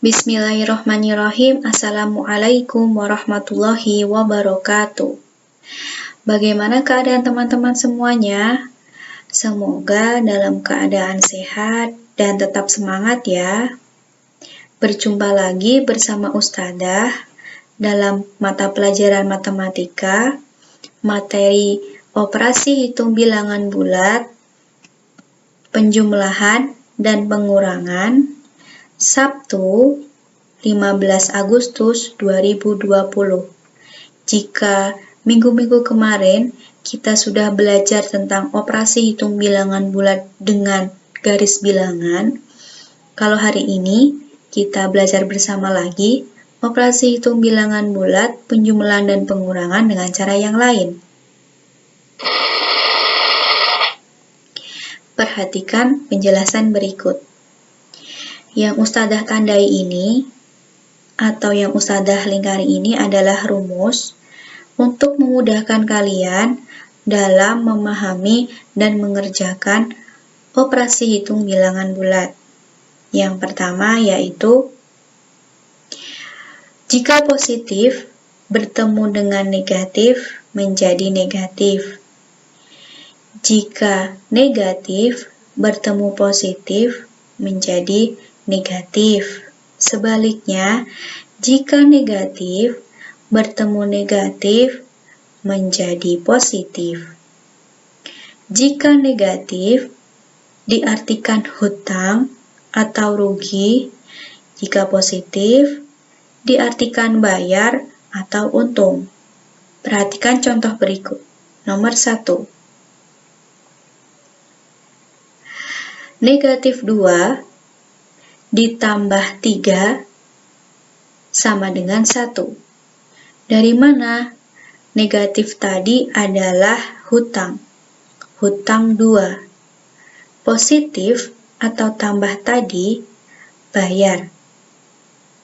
Bismillahirrohmanirrohim. Assalamualaikum warahmatullahi wabarakatuh. Bagaimana keadaan teman-teman semuanya? Semoga dalam keadaan sehat dan tetap semangat ya. Berjumpa lagi bersama Ustadzah dalam mata pelajaran matematika, materi operasi hitung bilangan bulat, penjumlahan dan pengurangan, Sabtu 15 Agustus 2020. Jika minggu-minggu kemarin kita sudah belajar tentang operasi hitung bilangan bulat dengan garis bilangan, kalau hari ini kita belajar bersama lagi operasi hitung bilangan bulat, penjumlahan dan pengurangan dengan cara yang lain. Perhatikan penjelasan berikut. Yang Ustadzah tandai ini atau yang Ustadzah lingkari ini adalah rumus untuk memudahkan kalian dalam memahami dan mengerjakan operasi hitung bilangan bulat. Yang pertama yaitu jika positif bertemu dengan negatif menjadi negatif. Jika negatif bertemu positif menjadi negatif. Sebaliknya, jika negatif bertemu negatif menjadi positif. Jika negatif diartikan hutang atau rugi, jika positif diartikan bayar atau untung. Perhatikan contoh berikut. Nomor 1. Negatif 2 ditambah 3 sama dengan 1. Dari mana? Negatif tadi adalah hutang. Hutang 2. Positif atau tambah tadi bayar.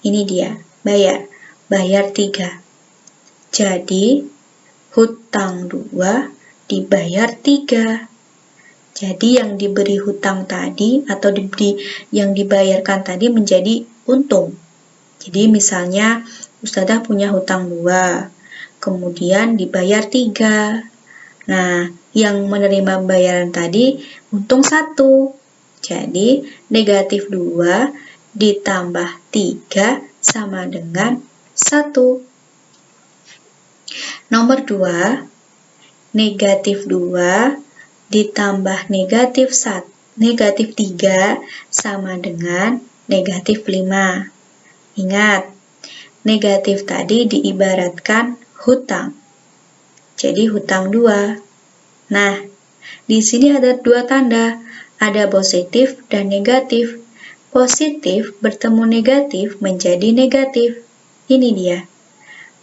Ini dia, bayar. Bayar 3. Jadi, hutang 2 dibayar 3. Jadi yang diberi hutang tadi atau yang dibayarkan tadi menjadi untung. Jadi misalnya Ustadzah punya hutang 2, kemudian dibayar 3. Nah, yang menerima bayaran tadi untung 1. Jadi negatif 2 ditambah 3 sama dengan 1. Nomor 2, negatif 2 ditambah negatif 3 sama dengan negatif 5. Ingat, negatif tadi diibaratkan hutang. Jadi hutang 2. Nah, di sini ada 2 tanda, ada positif dan negatif. Positif bertemu negatif menjadi negatif. Ini dia.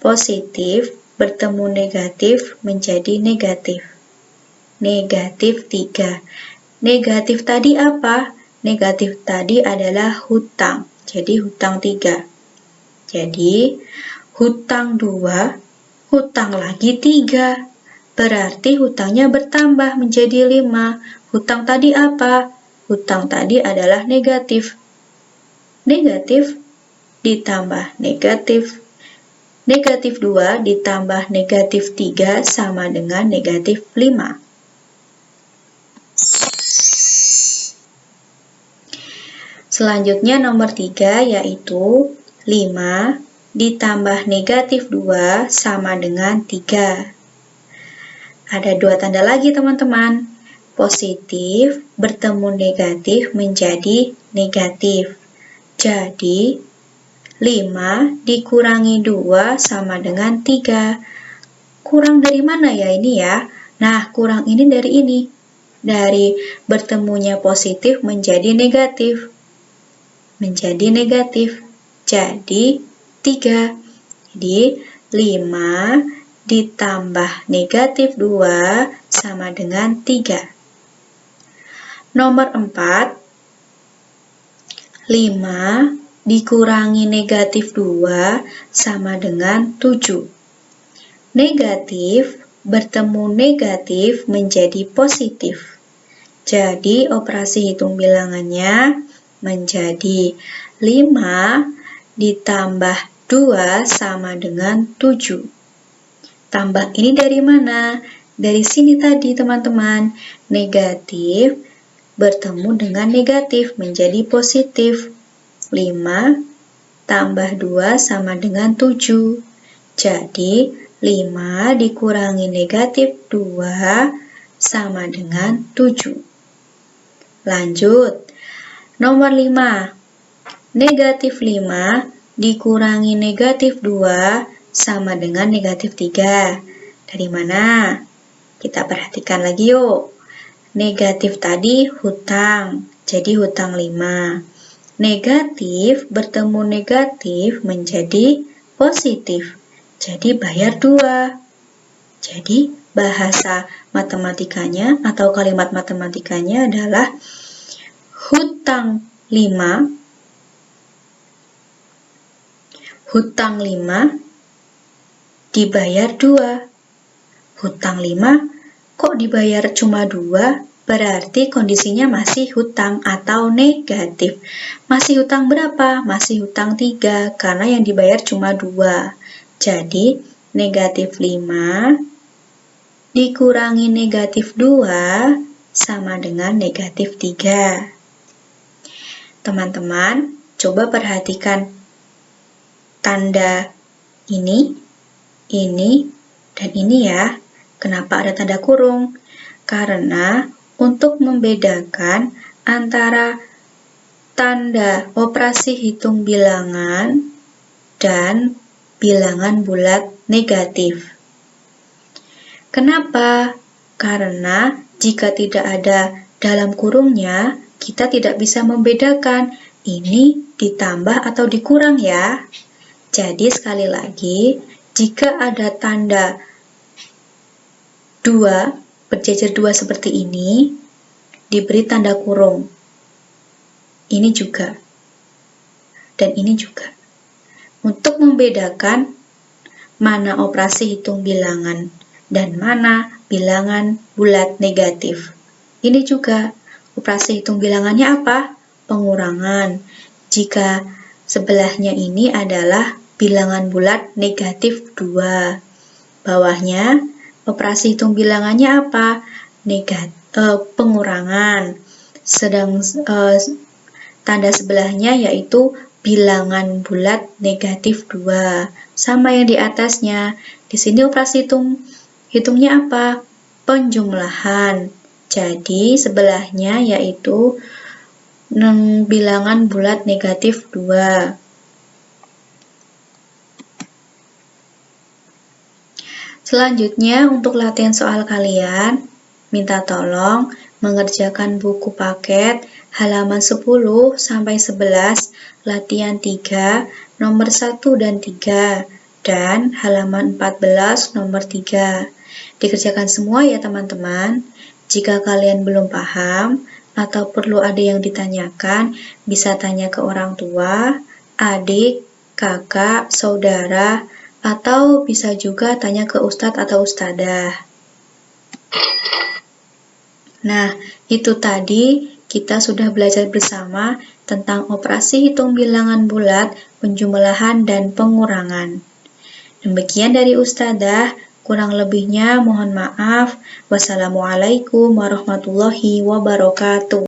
Positif bertemu negatif menjadi negatif. Negatif 3. Negatif tadi apa? Negatif tadi adalah hutang. Jadi hutang 3. Jadi hutang 2, hutang lagi 3. Berarti hutangnya bertambah menjadi 5. Hutang tadi apa? Hutang tadi adalah negatif. Negatif ditambah negatif. Negatif 2 ditambah negatif 3 sama dengan negatif 5. Selanjutnya nomor 3 yaitu 5 ditambah negatif 2 sama dengan 3. Ada 2 tanda lagi teman-teman. Positif bertemu negatif menjadi negatif. Jadi 5 dikurangi 2 sama dengan 3. Kurang dari mana ya ini ya? Nah, kurang ini dari ini. Dari bertemunya positif menjadi negatif. Menjadi negatif. Jadi 3. Jadi 5 ditambah negatif 2 sama dengan 3. Nomor 4. 5 dikurangi negatif 2 sama dengan 7. Negatif bertemu negatif menjadi positif. Jadi operasi hitung bilangannya menjadi 5 ditambah 2 sama dengan 7. Tambah ini dari mana? Dari sini tadi teman-teman, negatif bertemu dengan negatif menjadi positif. 5 tambah 2 sama dengan 7. Jadi 5 dikurangi negatif 2 sama dengan 7. Lanjut, nomor 5. Negatif 5 dikurangi negatif 2 sama dengan negatif 3. Dari mana? Kita perhatikan lagi yuk. Negatif tadi hutang, jadi hutang 5. Negatif bertemu negatif menjadi positif, jadi bayar 2. Jadi bahasa matematikanya atau kalimat matematikanya adalah hutang 5 dibayar 2. Hutang 5 kok dibayar cuma 2? Berarti kondisinya masih hutang atau negatif. Masih hutang berapa? Masih hutang 3 karena yang dibayar cuma 2. Jadi negatif 5 dikurangi negatif 2 sama dengan negatif 3. Teman-teman, coba perhatikan tanda ini, dan ini ya. Kenapa ada tanda kurung? Karena untuk membedakan antara tanda operasi hitung bilangan dan bilangan bulat negatif. Kenapa? Karena jika tidak ada dalam kurungnya, kita tidak bisa membedakan ini ditambah atau dikurang ya. Jadi sekali lagi, jika ada tanda 2, berjejer 2 seperti ini, diberi tanda kurung. Ini juga. Dan ini juga. Untuk membedakan mana operasi hitung bilangan dan mana bilangan bulat negatif. Ini juga. Operasi hitung bilangannya apa? Pengurangan. Jika sebelahnya ini adalah bilangan bulat negatif 2. Bawahnya, operasi hitung bilangannya apa? Pengurangan. Sedang tanda sebelahnya yaitu bilangan bulat negatif 2. Sama yang di atasnya. Di sini operasi hitungnya apa? Penjumlahan. Jadi sebelahnya yaitu bilangan bulat negatif 2. Selanjutnya, untuk latihan soal kalian, minta tolong mengerjakan buku paket halaman 10 sampai 11, latihan 3, nomor 1 dan 3, dan halaman 14, nomor 3. Dikerjakan semua ya teman-teman. Jika kalian belum paham atau perlu ada yang ditanyakan, bisa tanya ke orang tua, adik, kakak, saudara, atau bisa juga tanya ke ustadz atau ustadzah. Nah, itu tadi kita sudah belajar bersama tentang operasi hitung bilangan bulat, penjumlahan, dan pengurangan. Demikian dari ustadzah, kurang lebihnya mohon maaf. Wassalamualaikum warahmatullahi wabarakatuh.